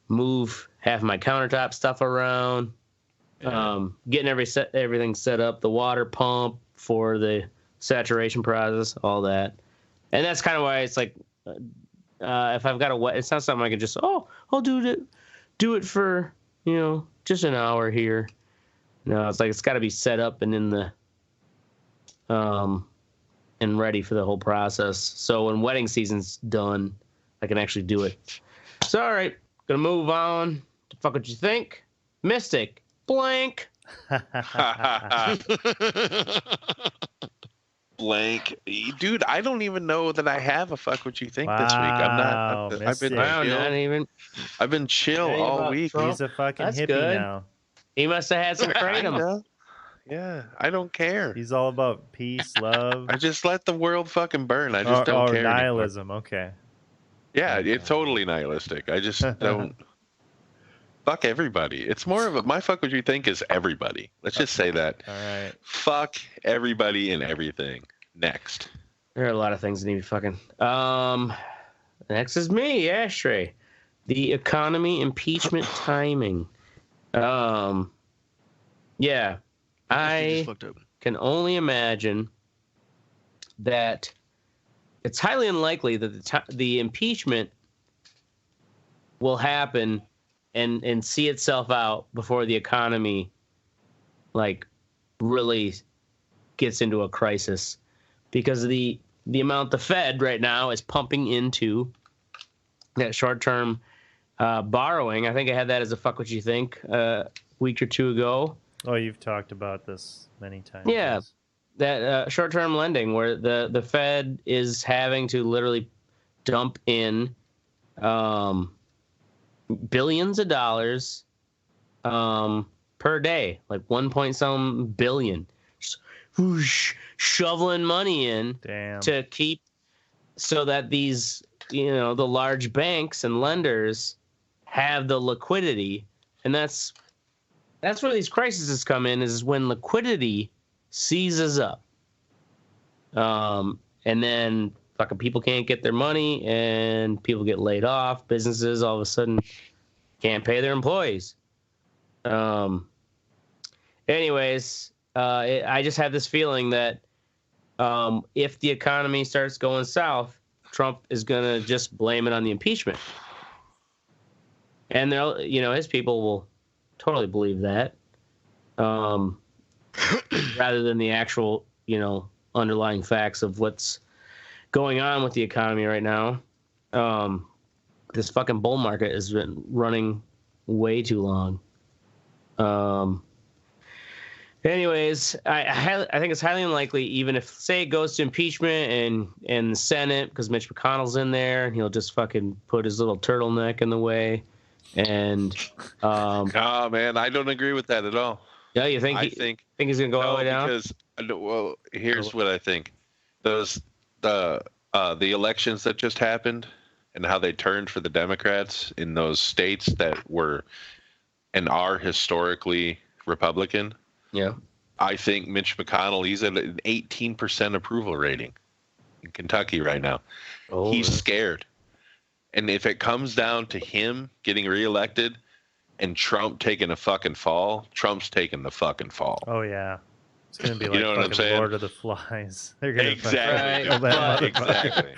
move half my countertop stuff around, getting everything set up, the water pump for the saturation process, all that. And that's kind of why it's like, if I've got it's not something I can just, I'll do it for, just an hour here. No, it's like, it's got to be set up and in the, and ready for the whole process. So when wedding season's done, I can actually do it. So, all right, gonna move on to fuck what you think. Mystic, blank. Blank, dude. I don't even know that I have a fuck what you think this week. I'm not. I've been chill all week. He's a fucking That's hippie good. now. He must have had some kratom. Yeah, I don't care. He's all about peace, love. I just let the world fucking burn. I just don't care. Nihilism. Anymore. Okay. Yeah, it's totally nihilistic. I just don't. Fuck everybody. It's more of my fuck what you think is everybody. Let's just say that. All right. Fuck everybody and everything. Next. There are a lot of things that need to be fucking. Next is me, Ashtray. The economy impeachment timing. Yeah. can only imagine that it's highly unlikely that the impeachment will happen and see itself out before the economy like really gets into a crisis, because the amount the Fed right now is pumping into that short-term borrowing. I think I had that as a fuck what you think week or two ago. Oh, you've talked about this many times. Yeah, yes. that short-term lending where the Fed is having to literally dump in billions of dollars per day, like 1 point some billion, just whoosh, shoveling money in to keep so that these, you know, the large banks and lenders have the liquidity. And that's where these crises come in, is when liquidity seizes up. And then fucking people can't get their money and people get laid off. Businesses all of a sudden can't pay their employees. Anyways, I just have this feeling that if the economy starts going south, Trump is going to just blame it on the impeachment. And they'll, you know, his people will totally believe that, rather than the actual, you know, underlying facts of what's going on with the economy right now. This fucking bull market has been running way too long. Anyways, I think it's highly unlikely, even if, say, it goes to impeachment and the Senate, because Mitch McConnell's in there, and he'll just fucking put his little turtleneck in the way. And oh man, I don't agree with that at all. Yeah, you think? I think he's gonna go all the way down? Because well, here's what I think: the elections that just happened and how they turned for the Democrats in those states that were and are historically Republican. Yeah, I think Mitch McConnell, he's at an 18% approval rating in Kentucky right now. Oh, he's scared. And if it comes down to him getting reelected and Trump taking a fucking fall, Trump's taking the fucking fall. Oh, yeah. It's going to be like you know what I'm saying? Lord of the Flies. They're gonna exactly. Exactly.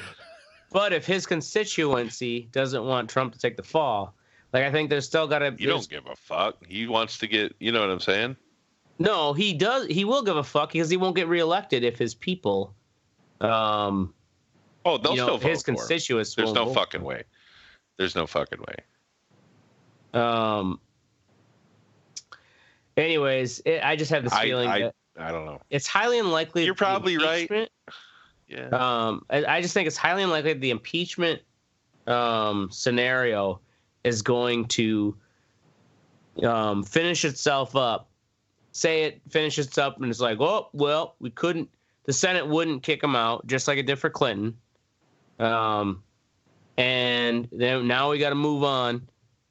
But if his constituency doesn't want Trump to take the fall, like, I think there's still got to... You don't give a fuck. He wants to get... You know what I'm saying? No, he does. He will give a fuck because he won't get reelected if his people... Oh, they'll still vote his constituents. There's no fucking way. There's no fucking way. Anyways, I just have this feeling that I don't know. It's highly unlikely. You're probably right. Yeah. I just think it's highly unlikely the impeachment scenario is going to finish itself up. Say it finishes up and it's like, oh well, we couldn't. The Senate wouldn't kick him out, just like it did for Clinton. And then now we got to move on.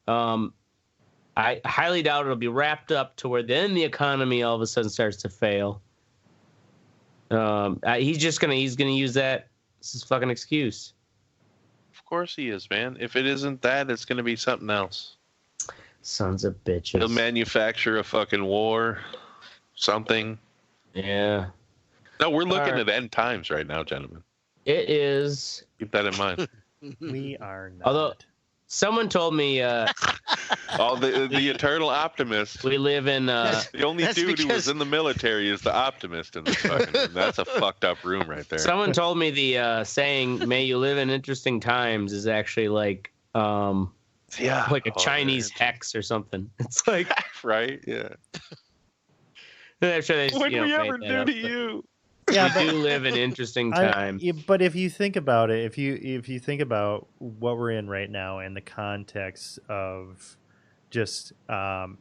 I highly doubt it'll be wrapped up to where then the economy all of a sudden starts to fail. He's gonna use that as his fucking excuse. Of course he is, man. If it isn't that, it's gonna be something else. Sons of bitches. He'll manufacture a fucking war, something. Yeah. No, we're looking at end times right now, gentlemen. It is. Keep that in mind. We are not. Although someone told me the eternal optimist. We live in the only dude who was in the military is the optimist in this fucking room. That's a fucked up room right there. Someone told me the saying "May you live in interesting times" is actually like like a Chinese hex or something. It's like right, yeah. I'm sure they what did we ever do to you? Yeah, we do live in interesting times. But if you think about it, if you think about what we're in right now in the context of just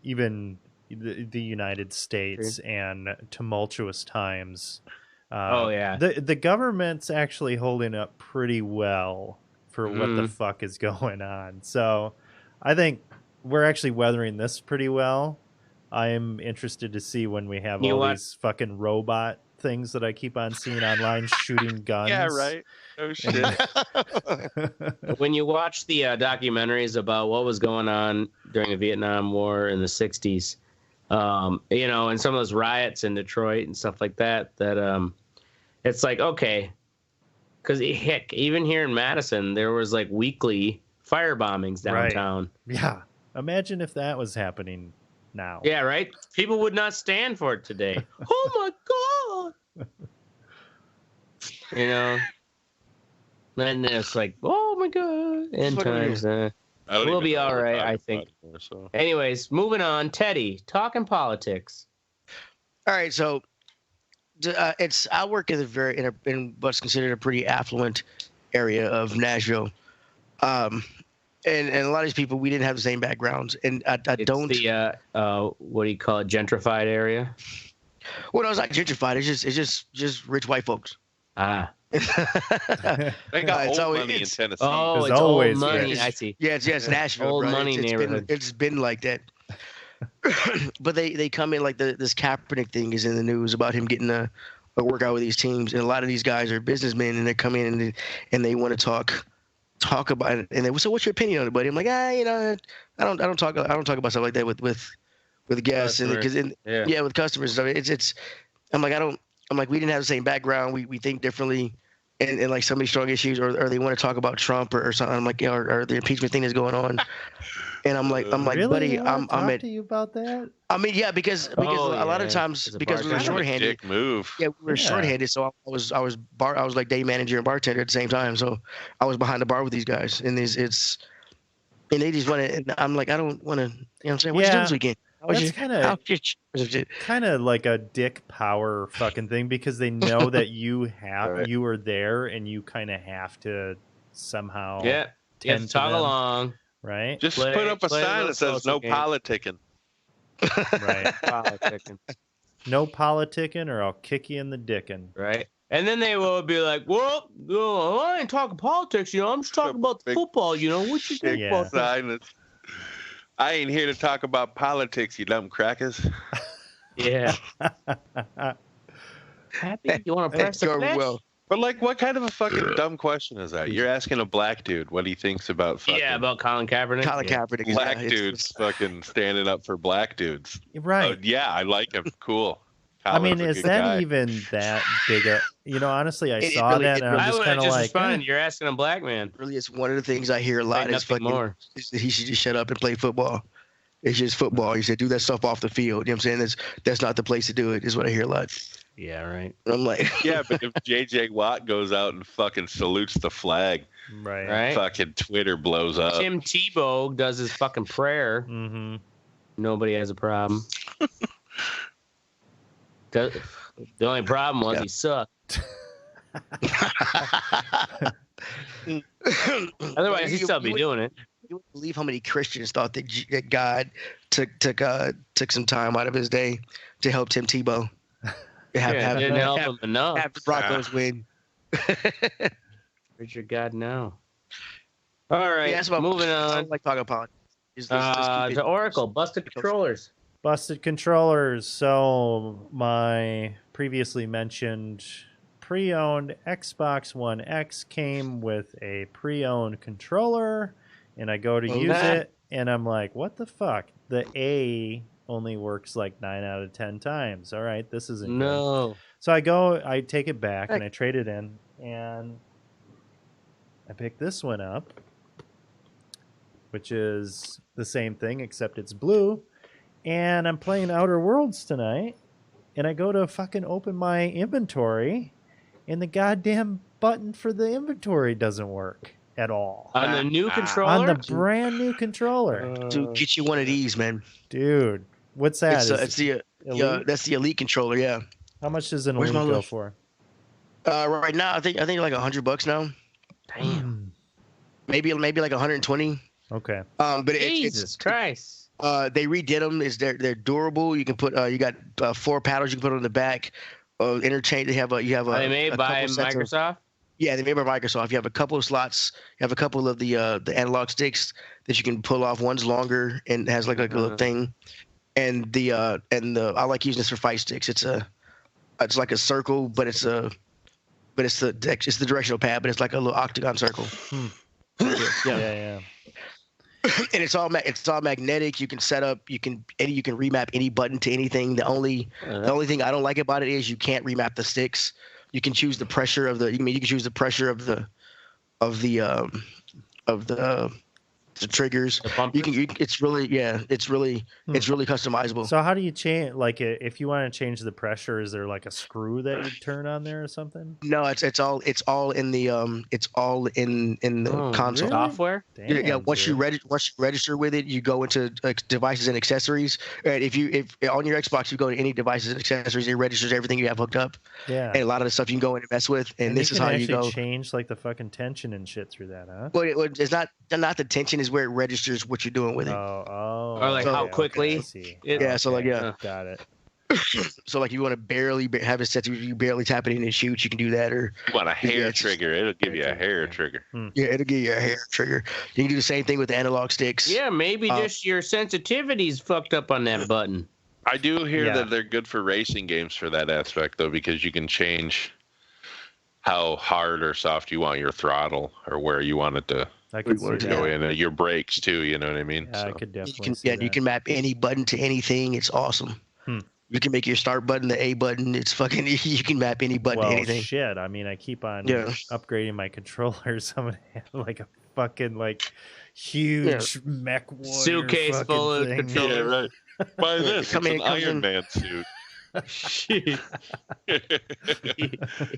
even the United States and tumultuous times, the government's actually holding up pretty well for what the fuck is going on. So I think we're actually weathering this pretty well. I am interested to see when we have these fucking robot things that I keep on seeing online shooting guns. Yeah, right. Oh shit. When you watch the documentaries about what was going on during the Vietnam War in the 60s, And some of those riots in Detroit and stuff like that, it's like, okay, because heck, even here in Madison, there was like weekly fire bombings downtown. Right. Yeah. Imagine if that was happening now. Yeah, right? People would not stand for it today. Oh my God. And it's like, oh my God. End times. We'll be all right, I think. Anymore, so. Anyways, moving on. Teddy, talking politics. All right, so I work in what's considered a pretty affluent area of Nashville, and a lot of these people, we didn't have the same backgrounds, and I don't. The what do you call it? Gentrified area. Well, no, it's not gentrified. It's just rich white folks. Ah. They got old money in Tennessee. Oh, it's old money. I see. Yeah, it's Nashville. Old money neighborhood. It's been like that. But they come in like this Kaepernick thing is in the news about him getting a workout with these teams, and a lot of these guys are businessmen, and they come in and they want to talk about it, and they so what's your opinion on it, buddy? I'm like, I don't talk about stuff like that with guests and with customers and stuff. It's I'm like, we didn't have the same background. We think differently, and like so many strong issues, or they want to talk about Trump or something. I'm like, or the impeachment thing is going on, and I'm like, really? Buddy, I'm at. To you about that? I mean, yeah, because a lot of times because we were shorthanded. Dick move. Yeah, we were shorthanded, so I was like day manager and bartender at the same time. So I was behind the bar with these guys, and they just want to. And I'm like, I don't want to. You know what I'm saying? What you doing this weekend? That's kind of like a dick power fucking thing, because they know that you are there and you kind of have to somehow talk along, right? Just put up a sign that says no politicking. Right. Politicking. No politicking, or I'll kick you in the dickin'. Right. And then they will be like, well, I ain't talking politics, I'm just talking about the football, what you think about that? I ain't here to talk about politics, you dumb crackers. Yeah. Happy? You want to press the flesh? Well. But like, what kind of a fucking dumb question is that? You're asking a black dude what he thinks about fucking... Yeah, about Colin Kaepernick. Kaepernick. Black dudes fucking standing up for black dudes. Right. Yeah, I like him. Cool. I mean, is that guy. Even that big a... honestly, I saw that and I'm just kind of like... Fun. You're asking a black man. Really, it's one of the things I hear a lot is that he should just shut up and play football. It's just football. He said, do that stuff off the field. You know what I'm saying? That's not the place to do it, is what I hear a lot. Yeah, right. And I'm like... Yeah, but if J.J. Watt goes out and fucking salutes the flag, right? Fucking Twitter blows up. Tim Tebow does his fucking prayer. Mm-hmm. Nobody has a problem. The only problem was he sucked. Otherwise, he'd still be doing it. You wouldn't believe how many Christians thought that God took some time out of his day to help Tim Tebow. Didn't help him enough. Have the Broncos win. Where's your God now? All right, moving on. I don't like talking politics. To Oracle, busted controllers. Busted controllers. So my previously mentioned pre-owned Xbox One X came with a pre-owned controller, and I go to use it, and I'm like, what the fuck? The A only works like 9 out of 10 times. All right, this isn't good. So I take it back, and I trade it in, and I pick this one up, which is the same thing, except it's blue. And I'm playing Outer Worlds tonight, and I go to fucking open my inventory, and the goddamn button for the inventory doesn't work at all. On the new controller? On the brand new controller. Dude, get you one of these, man. Dude, what's that? That's the Elite controller, yeah. How much does an Elite go for? Right now, I think like $100 now. Damn. Maybe like 120. Okay. But Jesus Christ. They redid them. They're durable. You can put you got 4 paddles you can put on the back. Interchange. Are they made by Microsoft? Yeah, they're made by Microsoft. You have a couple of slots. You have a couple of the analog sticks that you can pull off. One's longer and has like a little thing. And I like using this for fight sticks. It's like a circle, but it's the directional pad, but it's like a little octagon circle. Yeah. and it's all magnetic. You can set up, you can remap any button to anything. The only thing I don't like about it is you can't remap the sticks. You can choose the pressure of the. You can choose the pressure of the triggers. It's really customizable. So how do you change? Like, if you want to change the pressure, is there like a screw that you turn on there or something? No, it's all in the console software. Damn, once you register with it, you go into devices and accessories. Right, if on your Xbox you go to any devices and accessories, it registers everything you have hooked up. Yeah, and a lot of the stuff you can go in and mess with. And this is how you go change like the fucking tension and shit through that, huh? Well, it's not the tension, is where it registers what you're doing with it. Oh, or like how quickly. Got it. So like you want to barely have it set to you barely tap it in and shoot, you can do that. Or you want a hair trigger, it'll give you a hair trigger. Yeah, it'll give you a hair trigger. You can do the same thing with the analog sticks. Yeah, maybe just your sensitivity's fucked up on that button. I do hear that they're good for racing games for that aspect, though, because you can change how hard or soft you want your throttle or where you want it to go in. Your brakes, too, you know what I mean? Yeah, I could definitely see that. You can map any button to anything. It's awesome. You can make your start button the A button. It's fucking. You can map any button to anything. Shit. I mean, I keep on upgrading my controllers. I'm gonna have like a fucking huge mech warrior suitcase full of controllers. Yeah, right. Buy this. It's an Iron Man suit. Shit.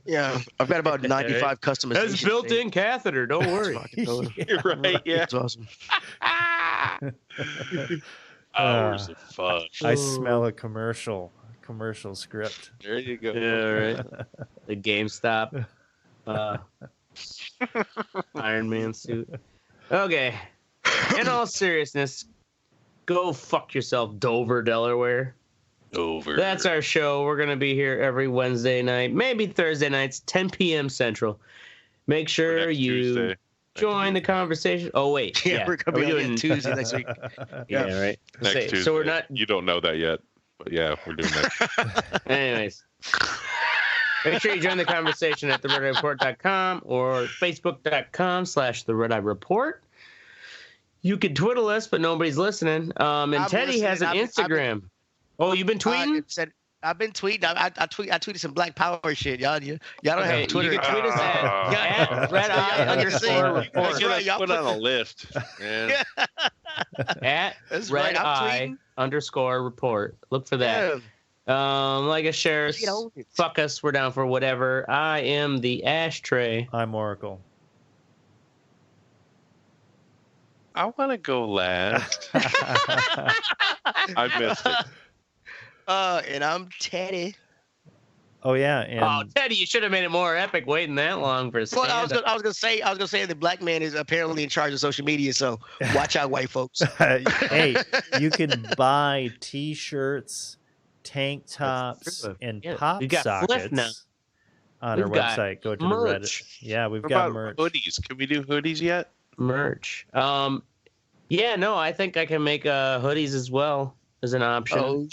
Yeah, I've got about 95 customizations. That's built-in catheter. Don't worry. You're right. Yeah, it's awesome. Hours of fun. I smell a commercial script. There you go. Yeah, right. The GameStop Iron Man suit. Okay. In all seriousness, go fuck yourself, Dover, Delaware. Dover. That's our show. We're going to be here every Wednesday night, maybe Thursday nights, 10 p.m. Central. Make sure you join the conversation. Oh, wait. Yeah, we're going to be doing Tuesday next week. Yeah, right. Next Tuesday. So we're not. You don't know that yet, but yeah, we're doing that. Anyways. Make sure you join the conversation at theredeyereport.com or facebook.com/theredeyereport. You can twiddle us, but nobody's listening. And Teddy has an Instagram. Oh, you've been tweeting? I've been tweeting. I tweeted some Black Power shit. Y'all don't have Twitter. You can tweet us at Red Eye underscore report. Put on a list. Man. At Red Eye underscore report. Look for that. Like us, share us, fuck us. We're down for whatever. I am the Ashtray. I'm Oracle. I want to go last. I missed it. And I'm Teddy. Oh yeah. And Teddy, you should have made it more epic waiting that long for a stand-up. Well, I was gonna say the black man is apparently in charge of social media, so watch out, white folks. Hey, you can buy T-shirts, tank tops, and pop sockets on our website. Go to merch. the Reddit. Yeah, we've what got about merch. Hoodies. Can we do hoodies yet? Merch. Yeah, no, I think I can make hoodies as well as an option.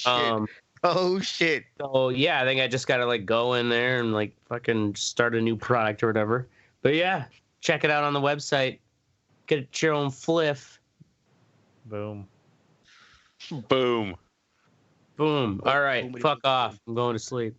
Oh shit. So yeah, I think I just gotta go in there and fucking start a new product or whatever. But yeah, check it out on the website. Get your own fliff. Boom. Boom. Boom. All right, fuck off. I'm going to sleep.